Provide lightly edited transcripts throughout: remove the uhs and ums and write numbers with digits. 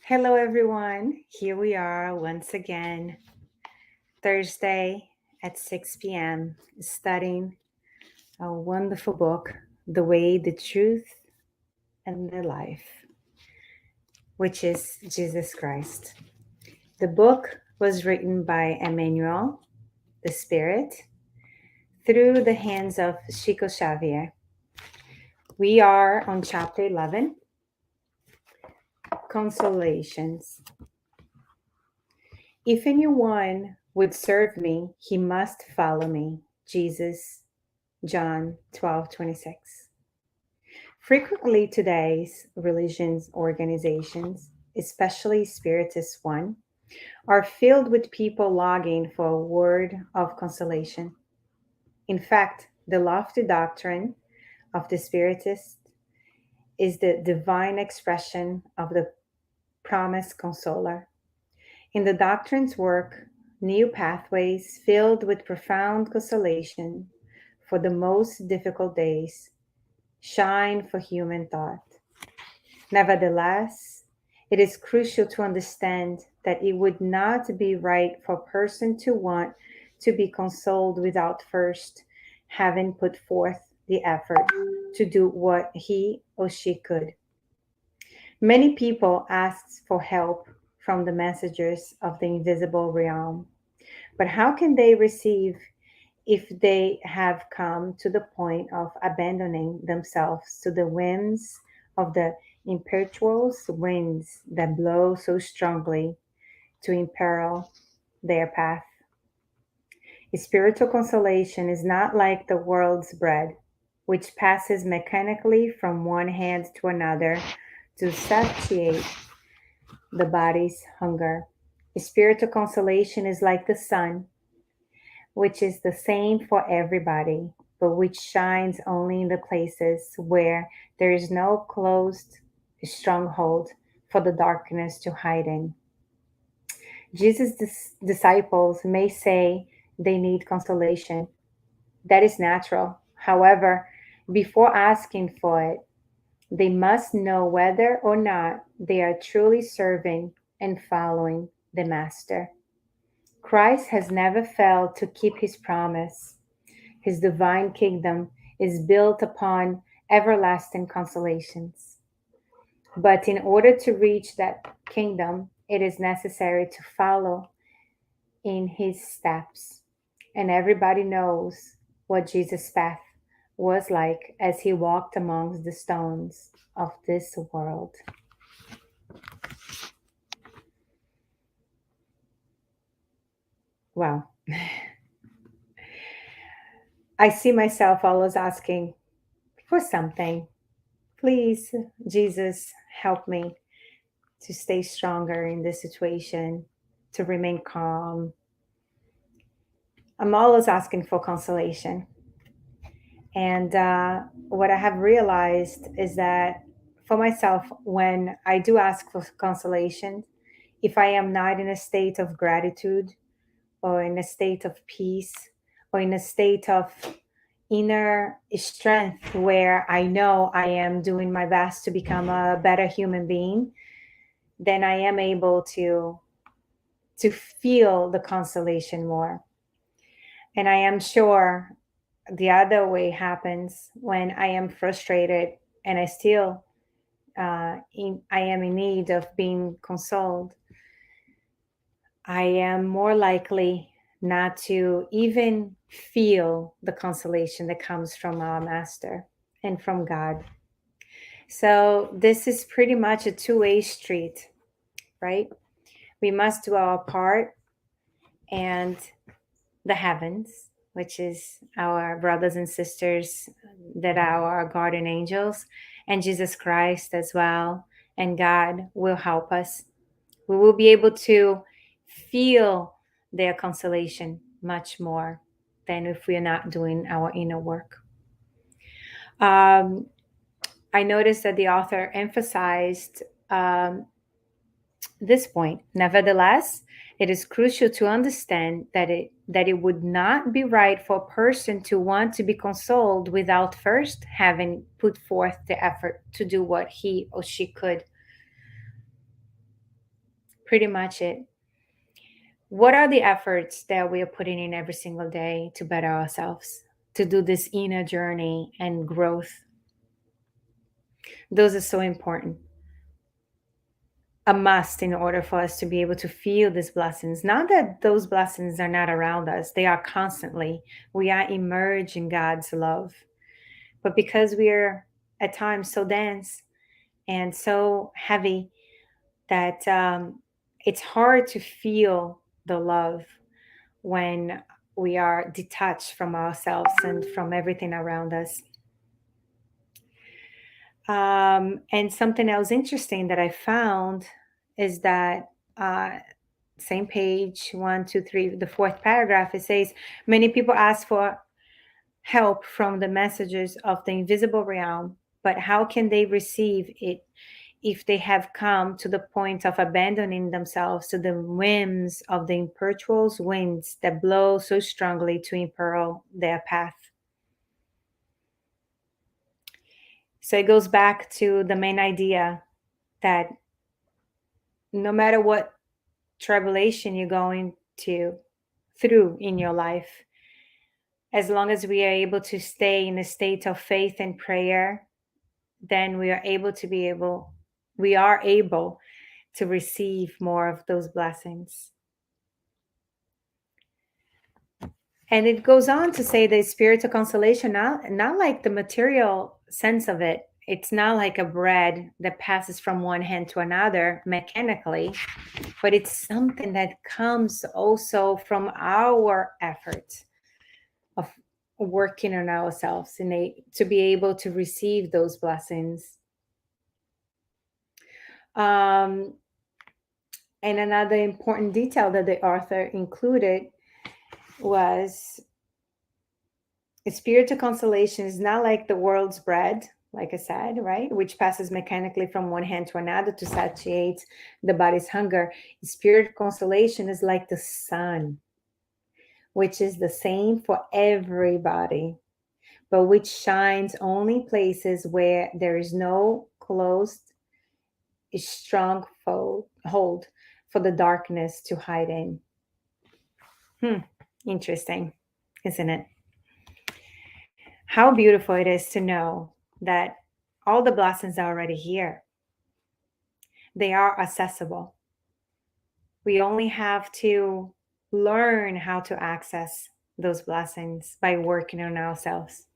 Hello, everyone. Here we are once again, Thursday at 6 p.m., studying a wonderful book, The Way, the Truth, and the Life, which is Jesus Christ. The book was written by Emmanuel, the Spirit, through the hands of Chico Xavier. We are on chapter 11, Consolations. If anyone would serve me, he must follow me. Jesus, John 12:26. Frequently today's religions organizations, especially Spiritist one, are filled with people longing for a word of consolation. In fact, the lofty doctrine of the Spiritist is the divine expression of the promised consoler. In the doctrine's work, new pathways filled with profound consolation for the most difficult days shine for human thought. Nevertheless, it is crucial to understand that it would not be right for a person to want to be consoled without first having put forth the effort to do what he or she could. Many people ask for help from the messengers of the invisible realm, but how can they receive if they have come to the point of abandoning themselves to the whims of the impetuous winds that blow so strongly to imperil their path? Spiritual consolation is not like the world's bread, which passes mechanically from one hand to another to satiate the body's hunger. Spiritual consolation is like the sun, which is the same for everybody, but which shines only in the places where there is no closed stronghold for the darkness to hide in. Jesus' disciples may say they need consolation. That is natural. However, before asking for it, they must know whether or not they are truly serving and following the Master. Christ has never failed to keep his promise. His divine kingdom is built upon everlasting consolations. But in order to reach that kingdom, it is necessary to follow in his steps. And everybody knows what Jesus' path was like as he walked amongst the stones of this world. Wow. I see myself always asking for something. Please, Jesus, help me to stay stronger in this situation, to remain calm. I'm always asking for consolation. And what I have realized is that for myself, when I do ask for consolation, if I am not in a state of gratitude or in a state of peace or in a state of inner strength where I know I am doing my best to become a better human being, then I am able to feel the consolation more. And I am sure the other way happens when I am frustrated and I still I am in need of being consoled. I am more likely not to even feel the consolation that comes from our Master and from God. So this is pretty much a two-way street, right? We must do our part, and the heavens, which is our brothers and sisters that are our guardian angels, and Jesus Christ as well, and God will help us. We will be able to feel their consolation much more than if we are not doing our inner work. I noticed that the author emphasized this point. Nevertheless, it is crucial to understand that it would not be right for a person to want to be consoled without first having put forth the effort to do what he or she could. pretty much it. What are the efforts that we are putting in every single day to better ourselves, to do this inner journey and growth? Those are so important. A must in order for us to be able to feel these blessings. Not that those blessings are not around us, they are constantly. We are immersed in God's love. But because we are at times so dense and so heavy that it's hard to feel the love when we are detached from ourselves and from everything around us. And something else interesting that I found is that same page, 1, 2, 3, the fourth paragraph, it says, many people ask for help from the messages of the invisible realm, but how can they receive it if they have come to the point of abandoning themselves to the whims of the impetuous winds that blow so strongly to imperil their path? So it goes back to the main idea that no matter what tribulation you're going through in your life, as long as we are able to stay in a state of faith and prayer, then we are able to receive more of those blessings. And it goes on to say the spiritual consolation, not like the material sense of it. It's not like a bread that passes from one hand to another mechanically, but it's something that comes also from our efforts of working on ourselves and to be able to receive those blessings. And another important detail that the author included was spiritual consolation is not like the world's bread, like I said, right? Which passes mechanically from one hand to another to satiate the body's hunger. Spiritual consolation is like the sun, which is the same for everybody, but which shines only places where there is no closed, strong hold for the darkness to hide in. Interesting, isn't it? How beautiful it is to know that all the blessings are already here. They are accessible. We only have to learn how to access those blessings by working on ourselves.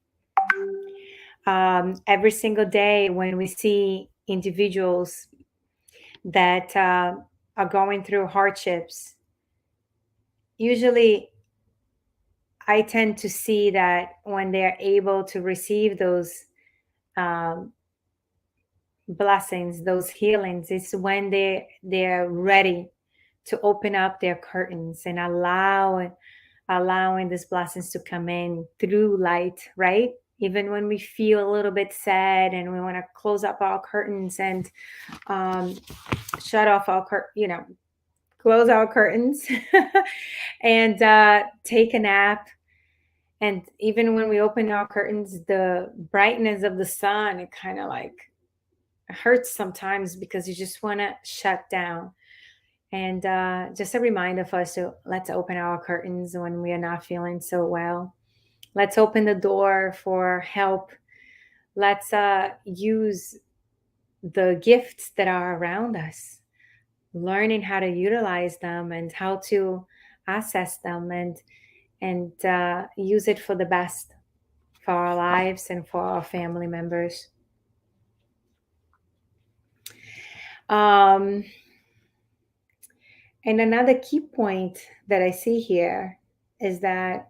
Every single day when we see individuals that are going through hardships, usually I tend to see that when they're able to receive those um, blessings, those healings, it's when they're ready to open up their curtains and allowing these blessings to come in through light, right? Even when we feel a little bit sad and we want to close up our curtains and shut off close our curtains and take a nap. And even when we open our curtains, the brightness of the sun, it kind of like hurts sometimes because you just want to shut down. And just a reminder for us to let's open our curtains when we are not feeling so well. Let's open the door for help. Let's use the gifts that are around us, learning how to utilize them and how to access them and use it for the best for our lives and for our family members. And another key point that I see here is that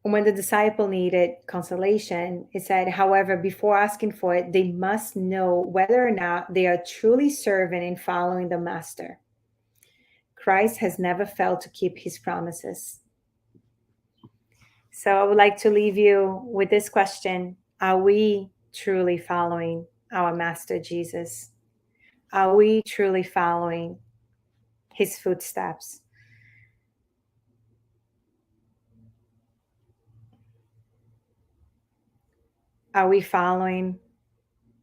when the disciple needed consolation, it said, however, before asking for it, they must know whether or not they are truly serving and following the master. Christ has never failed to keep his promises. So I would like to leave you with this question. Are we truly following our master Jesus? Are we truly following his footsteps? Are we following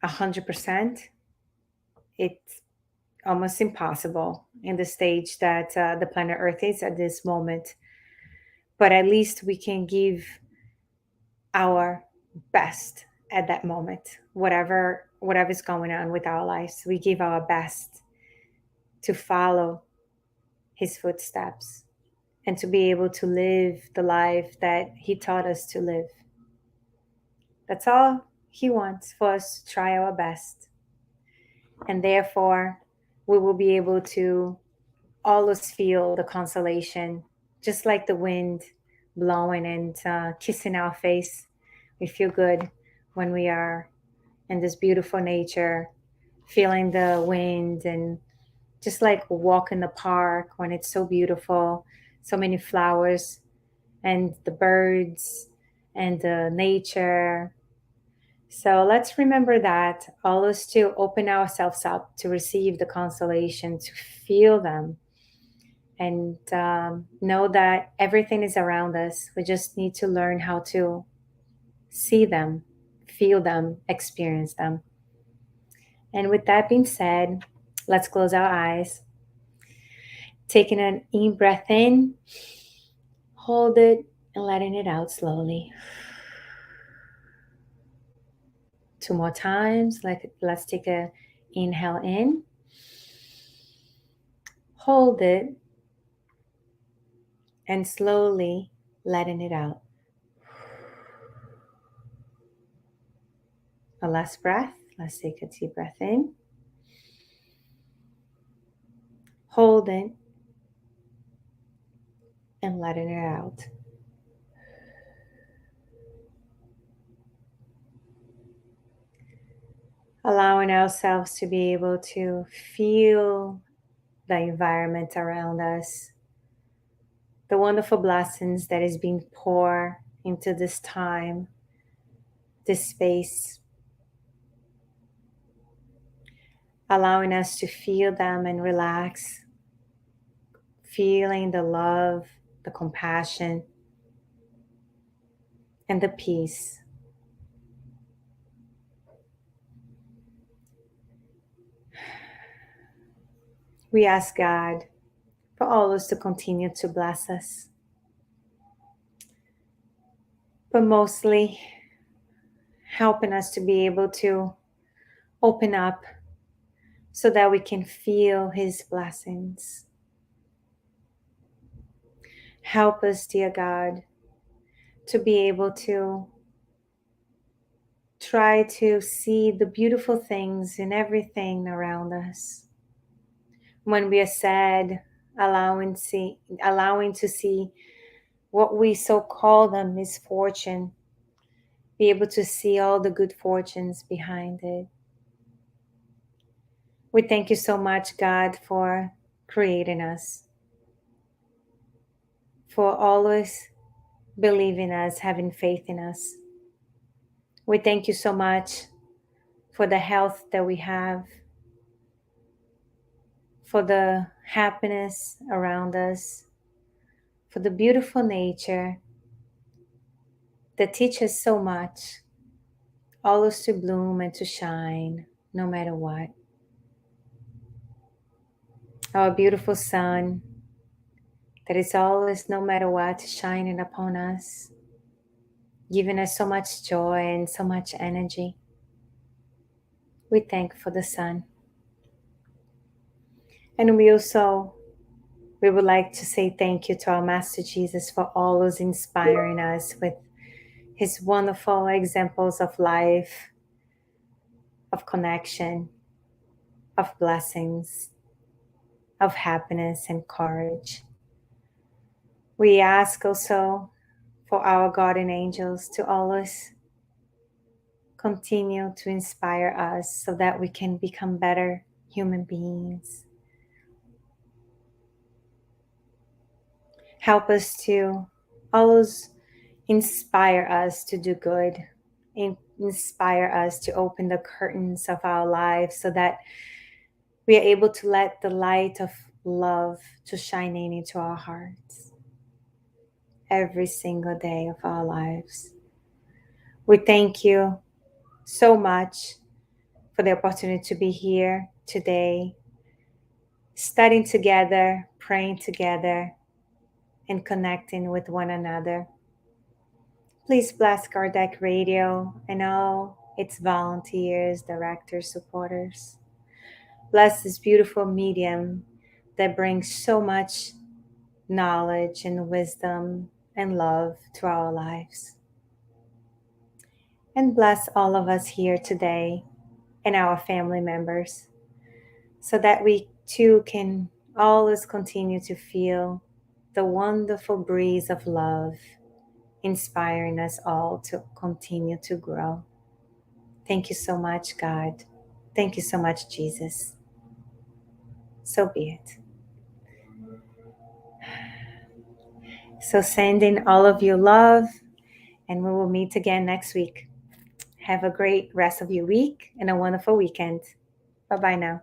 100%, it's almost impossible in the stage that the planet Earth is at this moment. But at least we can give our best at that moment. Whatever's going on with our lives, we give our best to follow his footsteps and to be able to live the life that he taught us to live. That's all he wants, for us to try our best. And therefore, we will be able to always feel the consolation, just like the wind blowing and kissing our face. We feel good when we are in this beautiful nature, feeling the wind, and just like walk in the park when it's so beautiful, so many flowers and the birds and the nature. So let's remember that, always to open ourselves up to receive the consolation, to feel them, and know that everything is around us. We just need to learn how to see them, feel them, experience them. And with that being said, let's close our eyes. Taking an in breath in, hold it, and letting it out slowly. Two more times. Let's take a inhale in, hold it, and slowly letting it out. A last breath. Let's take a deep breath in, hold it, and letting it out. Allowing ourselves to be able to feel the environment around us, the wonderful blessings that is being poured into this time, this space, allowing us to feel them and relax, feeling the love, the compassion, and the peace. We ask God for always to continue to bless us, but mostly helping us to be able to open up so that we can feel his blessings. Help us, dear God, to be able to try to see the beautiful things in everything around us. When we are sad, allowing to see what we so call them misfortune, be able to see all the good fortunes behind it. We thank you so much, God, for creating us, for always believing us, having faith in us. We thank you so much for the health that we have, for the happiness around us, for the beautiful nature that teaches so much, always to bloom and to shine no matter what. Our beautiful sun that is always, no matter what, shining upon us, giving us so much joy and so much energy. We thank for the sun. And we would like to say thank you to our Master Jesus for always inspiring us with his wonderful examples of life, of connection, of blessings, of happiness and courage. We ask also for our guardian angels to always continue to inspire us so that we can become better human beings. Help us to always inspire us to do good, inspire us to open the curtains of our lives so that we are able to let the light of love to shine into our hearts every single day of our lives. We thank you so much for the opportunity to be here today, studying together, praying together, and connecting with one another. Please bless Kardec Radio and all its volunteers, directors, supporters. Bless this beautiful medium that brings so much knowledge and wisdom and love to our lives. And bless all of us here today and our family members so that we too can always continue to feel the wonderful breeze of love inspiring us all to continue to grow. Thank you so much, God. Thank you so much, Jesus. So be it. So sending all of you love, and we will meet again next week. Have a great rest of your week and a wonderful weekend. Bye bye now.